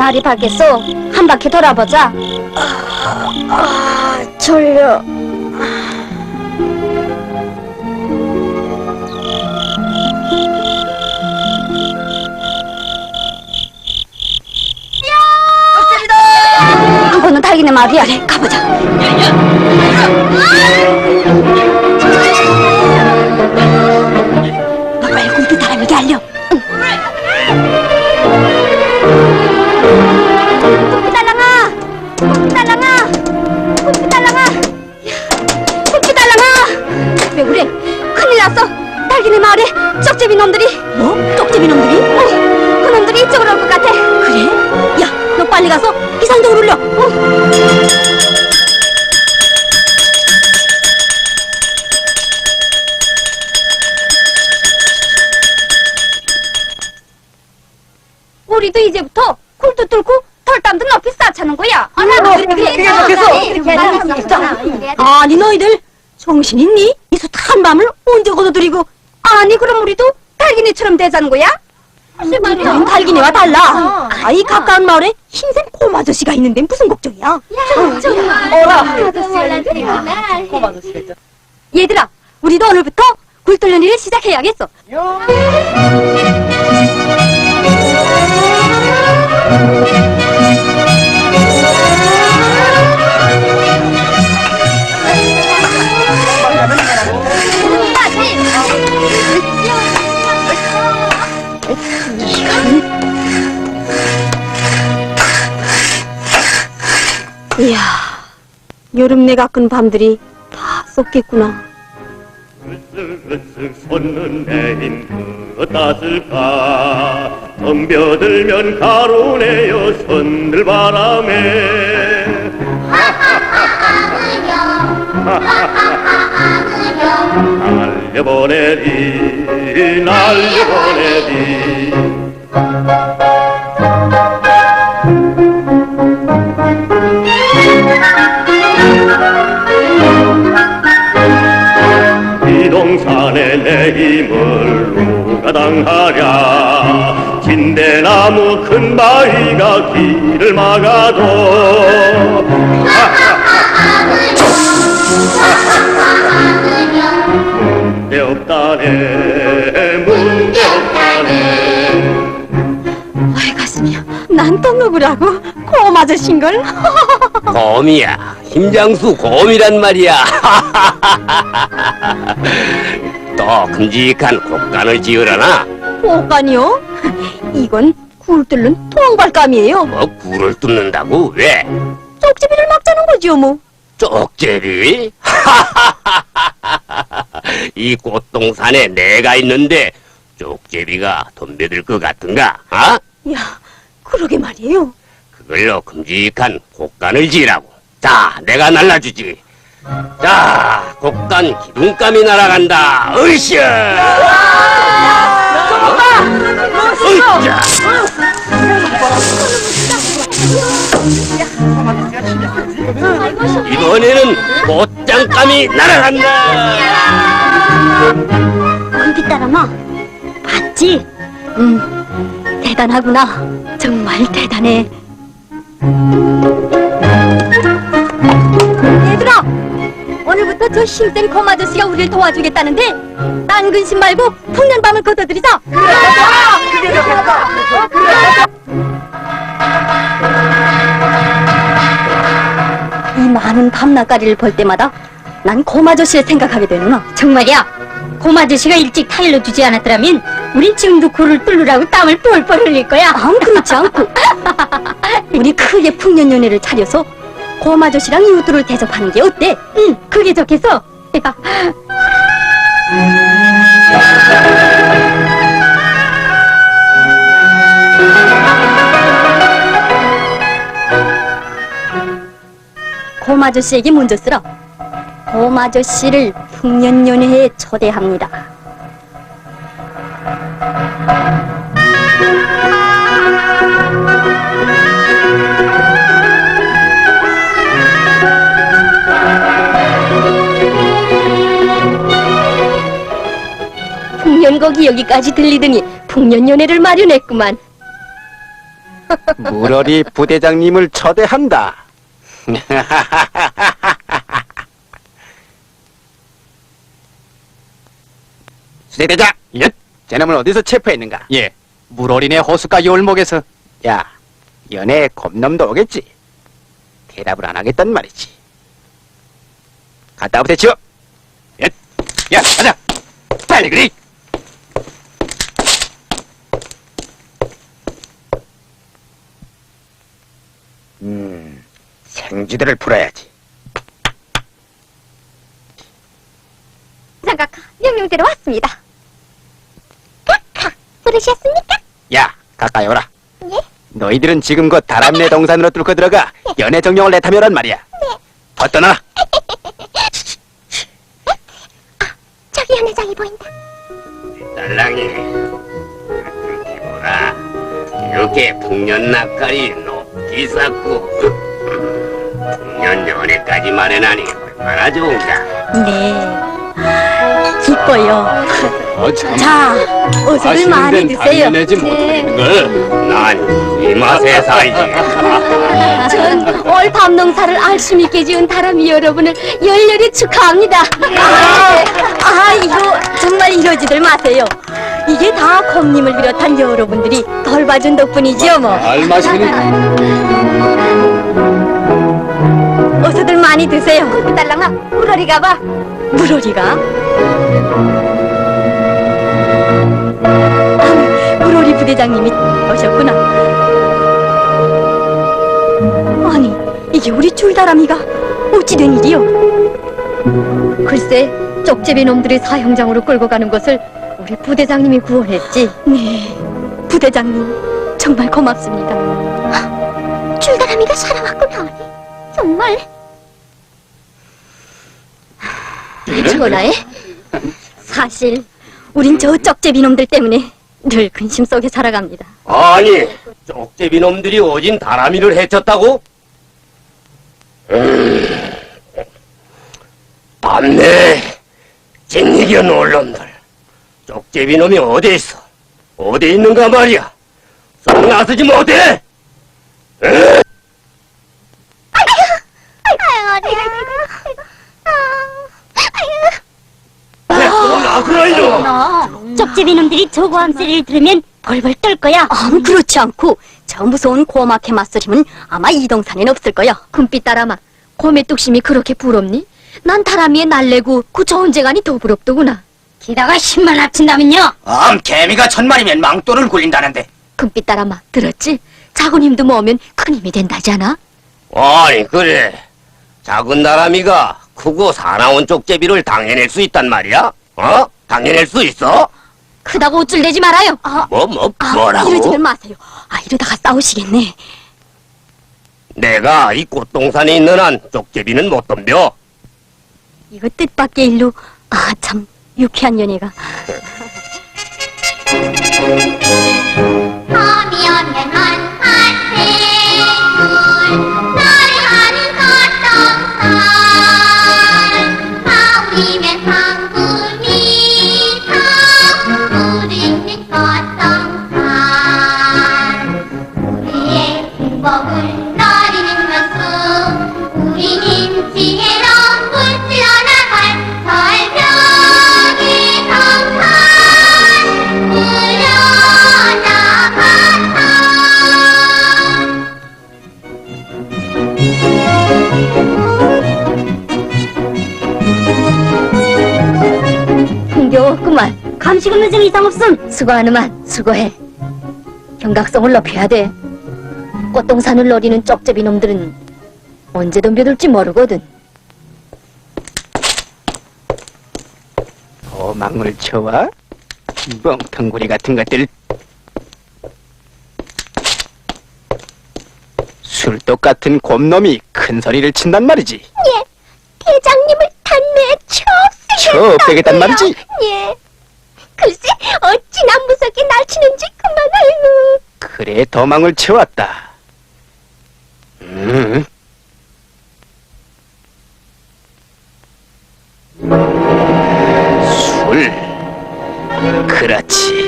날이 밝겠어. 한 바퀴 돌아보자. 졸려. 한번은 달기네 마을이야. 가보자. 너 빨리 곰피 사람에게 알려. 곰피달랑아! 곰피달랑아! 곰피달랑아! 곰피달랑아! 왜 그래? 큰일 났어. 달기네 마을에 쪽제비 놈들이. 뭐? 쪽제비 놈들이? 그 놈들이 이쪽으로 올 것 같아. 그래? 야, 너 빨리 가서 비상등을 울려. 우리도 이제부터 굴도 뚫고 털담도 높이 쌓자는 거야. 그게 좋겠어. 아니 너희들 정신 있니? 이 숱한 밤을 언제 걷어들이고. 아니 그럼 우리도 달기네처럼 되자는 거야? 우린 달기네와 달라. 이 가까운 마을에 흰색 곰 아저씨가 있는데 무슨 걱정이야? 얘들아, 우리도 오늘부터 굴 뚫는 일을 시작해야겠어. 이야, 여름내 가꾼 밤들이 다 쏟겠구나. 으쓱으쓱 솟는 내 힘 어떠을까 덤벼들면 가로내어 손들 바람에 날려보내리 날려보내리 동산에 내 힘을 누가 당하랴 진대나무 큰 바위가 길을 막아도 문제없다네 문제없다네. 아이 가슴이야, 난 또 누구라고? 곰 아저씨인걸? 곰이야. 힘장수 곰이란 말이야. 또 큼직한 곡간을 지으려나? 꽃간이요? 이건 굴 뚫는 통발감이에요. 뭐 굴을 뚫는다고? 왜? 쪽제비를 막자는 거지요 뭐. 쪽제비? 이 꽃동산에 내가 있는데 쪽제비가 덤벼들 것 같은가? 어? 야, 그러게 말이에요. 그걸로 큼직한 곡간을 지으라고. 자, 내가 날라주지. 자, 곡간 기둥감이 날아간다. 으쌰! 으쌰! 이번에는 꽃장감이 날아간다. 금빛다람아, 봤지? 대단하구나. 정말 대단해. 얘들아, 오늘부터 저 힘센 곰 아저씨가 우리를 도와주겠다는데 딴 근심 말고 풍년 밤을 걷어들이자. 이 많은 밤낮가리를 볼 때마다 난 곰 아저씨를 생각하게 되는구나. 정말이야. 곰 아저씨가 일찍 타일러 주지 않았더라면 우린 지금도 굴을 뚫으라고 땀을 뻘뻘 흘릴 거야. 그렇지 않고 우리 크게 풍년연회를 차려서 곰 아저씨랑 이웃들을 대접하는 게 어때? 응, 그게 좋겠어. 곰 아저씨에게 문제 쓰라. 곰 아저씨를 풍년연회에 초대합니다. 풍년곡이 여기까지 들리더니 풍년연회를 마련했구만. 물어리 부대장님을 초대한다. 수대대장, 예? 저놈을 어디서 체포했는가? 예. 물어린의 호숫가 열목에서. 야, 연애 곰놈도 오겠지? 대답을 안 하겠단 말이지. 갔다 오세요. 예. 야, 가자. 빨리 그리. 생쥐들을 풀어야지. 장각하, 명령대로 왔습니다. 각하, 부르셨습니까? 야, 가까이 오라. 예? 너희들은 지금 곧 다람쥐 동산으로 뚫고 들어가 연애 정령을 내타며란 말이야. 더 떠나. 저기 연회장이 보인다. 딸랑이, 이렇게 보라. 이렇게 풍년 낯가리 높이 쌓고 풍년 연애까지 마련하니 얼마나 좋은가. 네. 기뻐요. 참. 자, 어서들 많이 드세요. 당연하지 못하겠는 걸. 난 이 맛에 살지. 전 올 밤농사를 알심 있게 지은 다람이 여러분을 열렬히 축하합니다. 이거 정말 이러지들 마세요. 이게 다 곰님을 비롯한 여러분들이 덜 봐준 덕분이지요, 뭐. 알마시는 어서들 많이 드세요. 딸랑아, 물어리가 봐. 물어리가? 물어리 부대장님이 오셨구나. 아니, 이게 우리 줄다람이가 어찌 된 일이요? 글쎄, 쪽제비 놈들이 사형장으로 끌고 가는 것을 우리 부대장님이 구원했지. 네, 부대장님 정말 고맙습니다. 줄다람이가 살아왔구나. 정말. 전하에 사실 우린 저 쪽제비 놈들 때문에 늘 근심 속에 살아갑니다. 아니, 쪽제비 놈들이 오진 다람이를 해쳤다고? 맞네. 찐이견 올놈들. 쪽제비 놈이 어디 있어? 어디 있는가 말이야. 속 나서지 못해. 나서라 이놈. 쪽제비 놈들이 저고함 소리를 들으면 벌벌 떨 거야. 그렇지 않고 저 무서운 고막해 맞서림은 아마 이동산엔 없을 거야. 금빛 다람아, 곰의 뚝심이 그렇게 부럽니? 난 다람이에 날래고 그 좋은 재간이 더 부럽더구나. 게다가 10만 합친다면요? 개미가 1000마리면 망토를 굴린다는데. 금빛 다람아, 들었지? 작은 힘도 모으면 큰 힘이 된다잖아. 아니, 그래. 작은 다람이가 크고 사나운 쪽제비를 당해낼 수 있단 말이야? 어? 당해낼 수 있어? 크다고 우쭐대지 말아요. 뭐라고? 이러지들 마세요. 이러다가 싸우시겠네. 내가 이 꽃동산에 있는 한 쪽제비는 못 덤벼. 이거 뜻밖의 일로 참 유쾌한 연애가. 하면 한한생물 노래하는 꽃동산 하우리면 황금이서 우리는 꽃동산 우리의 행복을 노리는 것은 우리는 지혜로 물질러 나갈 설명의 성산 물려나가다 흥겨웠구만. 감식은 늦은 이상 없음. 수고하는만 수고해. 경각성을 높여야 돼. 꽃동산을 노리는 쪽제비 놈들은 언제 덤벼들지 모르거든. 고망을 쳐와? 멍텅구리 같은 것들. 술독 같은 곰놈이 큰 소리를 친단 말이지. 예, 대장님을 단내에 쳐 빼겠단 말이지. 예, 글쎄 어찌나 무섭게 날 치는지 그만 알고. 그래 도망을 쳐왔다. 술. 그렇지.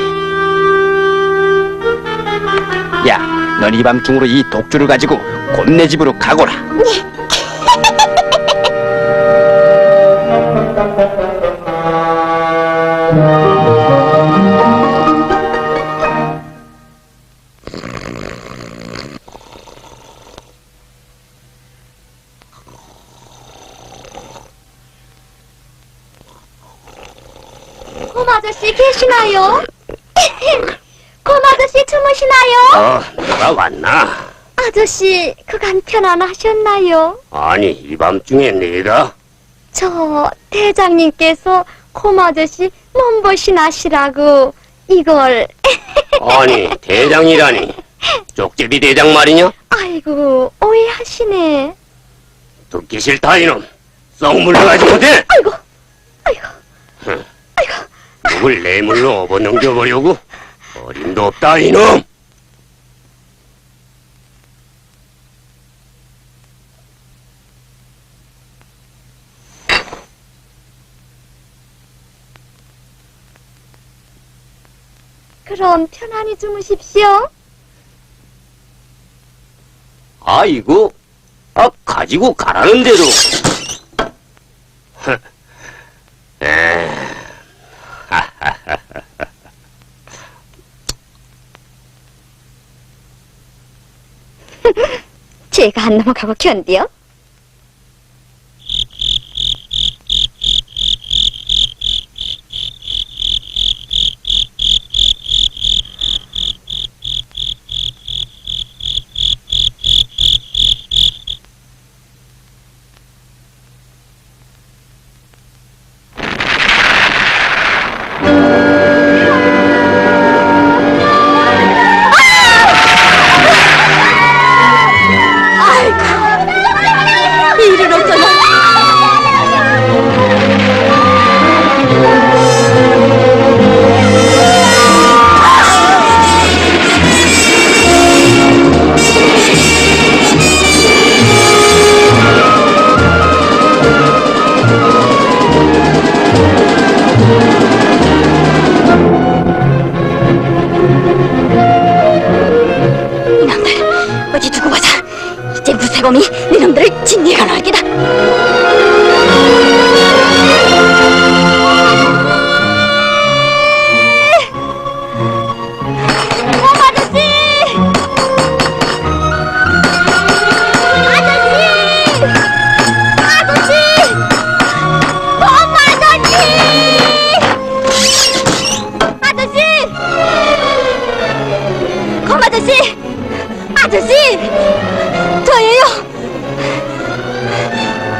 야, 넌 이 밤중으로 이 독주를 가지고 곰네 집으로 가거라. 곰 아저씨 계시나요? 곰 아저씨 주무시나요? 누가 왔나? 아저씨 그간 편안하셨나요? 아니, 이 밤중에 내가? 저 대장님께서 곰 아저씨 몸보신 하시라고 이걸 아니, 대장이라니. 쪽제비 대장 말이냐? 아이고 오해하시네. 듣기 싫다, 이놈. 썩 물러가지 못해! 아이고 아이고 누굴 뇌물로 업어넘겨보려고? 어림도 없다, 이놈! 그럼 편안히 주무십시오. 아이고, 가지고 가라는 대로. 제가 안 넘어가고 견디요? 이 일은 어쩌나? 이놈들 어디 두고 보자. 이제 무쇠곰이 니놈들을 진리가 나을 기다. 아저씨! 저예요!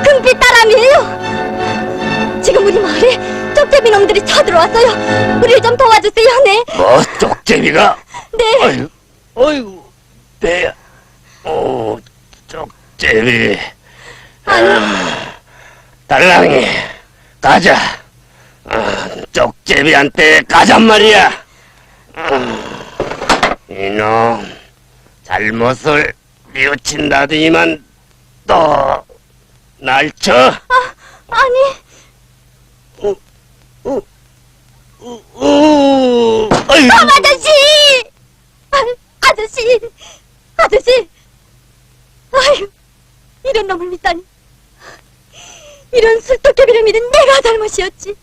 금빛 따람이에요! 지금 우리 마을에 쪽제비 놈들이 쳐들어왔어요! 우리를 좀 도와주세요, 네! 뭐, 쪽제비가? 네! 어이구, 배야. 오, 쪽제비. 달랑이, 가자. 쪽제비한테 가잔 말이야. 이놈, 잘못을 뉘우친다더니만 또 날 쳐? 아니, 아유. 아저씨! 아저씨! 아유, 이런 놈을 믿다니. 이런 술도깨비를 믿은 내가 잘못이었지.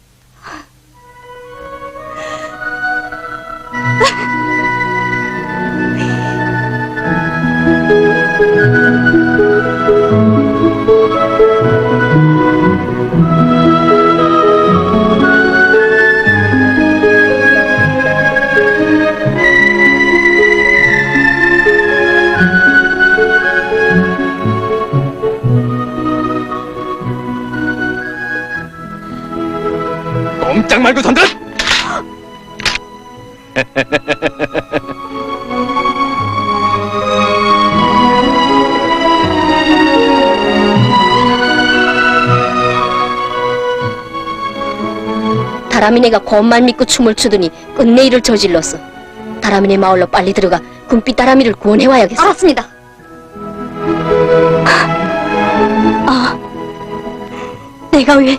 꼼짝 말고 던져! 다람이네가 곰만 믿고 춤을 추더니 끝내 일을 저질렀어. 다람이네 마을로 빨리 들어가 금빛 다람이를 구원해와야겠어. 알았습니다. 내가 왜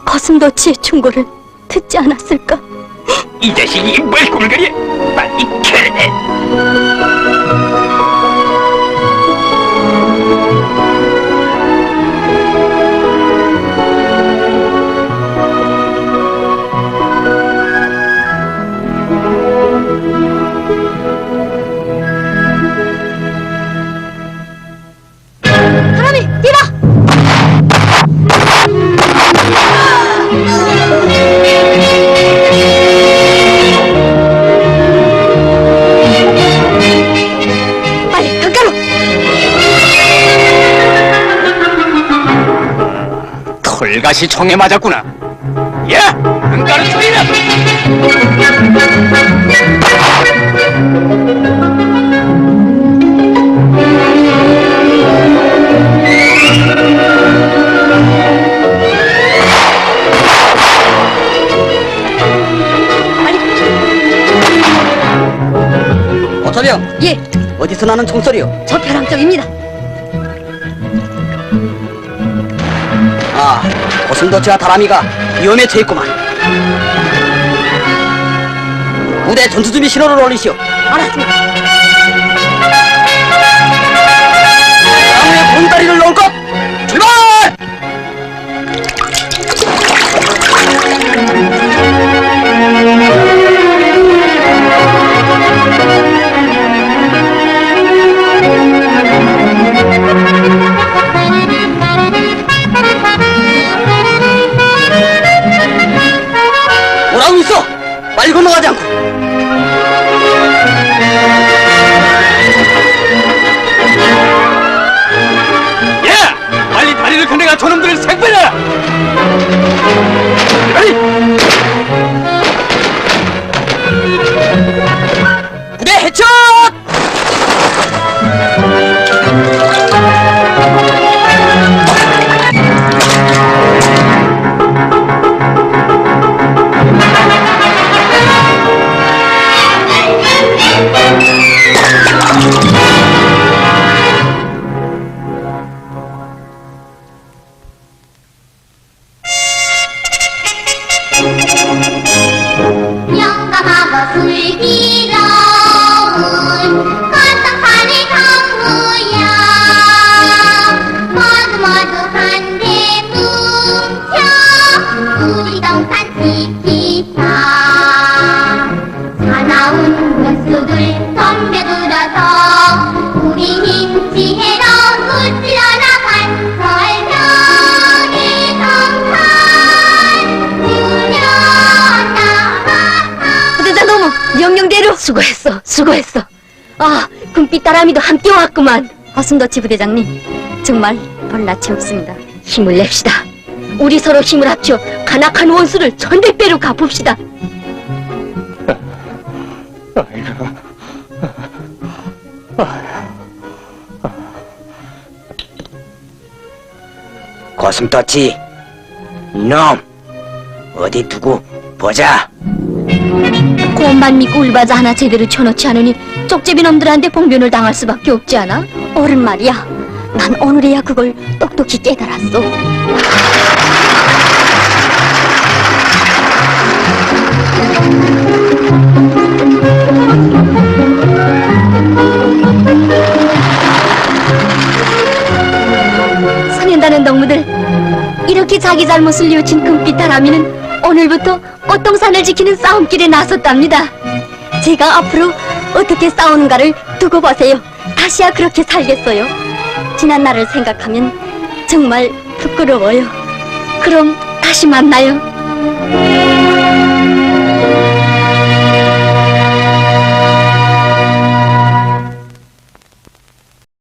거슴도치의 충고를 듣지 않았을까? 이 자식이 뭘 꿀거려! 빨리 캐내! 홀가시 총에 맞았구나. 야, 안가를 소리나! 어서령. 예, 어디서 나는 총소리요? 저 벼랑 쪽입니다. 아, 고슴도치와 다람이가 위험에 처했구만. 부대 전투 준비 신호를 올리시오. 알았습니다. 나무에 봉다리를 놓을 것. 출발! 뭐라고 있어? 빨리 건너가지 않고. 야, 빨리 다리를 건네가 저놈들을 생배라! 부대 해쳐! 영감하고 슬기로운 건강판의 강무야 모두 한데 뭉쳐 우리 동산 지키자 사나운 원수들 덤벼들어서 우리 힘지혜로 물질러라 반설명의 동산 부대장 너무 명령대로 수고했어. 아, 금빛 다람이도 함께 왔구만. 허순도치 부대장님, 정말 벌낯이 없습니다. 힘을 냅시다. 우리 서로 힘을 합쳐 간악한 원수를 천대배로 갚읍시다. 고슴도치, 이놈 어디 두고 보자. 곰만 믿고 울바자 하나 제대로 쳐놓지 않으니 쪽제비 놈들한테 봉변을 당할 수밖에 없지 않아? 어른 말이야, 난 오늘에야 그걸 똑똑히 깨달았어. 선현다는 동무들, 이렇게 자기 잘못을 뉘우친 금빛 다람이는 오늘부터 꽃동산을 지키는 싸움길에 나섰답니다. 제가 앞으로 어떻게 싸우는가를 두고 보세요. 다시야 그렇게 살겠어요. 지난 날을 생각하면 정말 부끄러워요. 그럼 다시 만나요.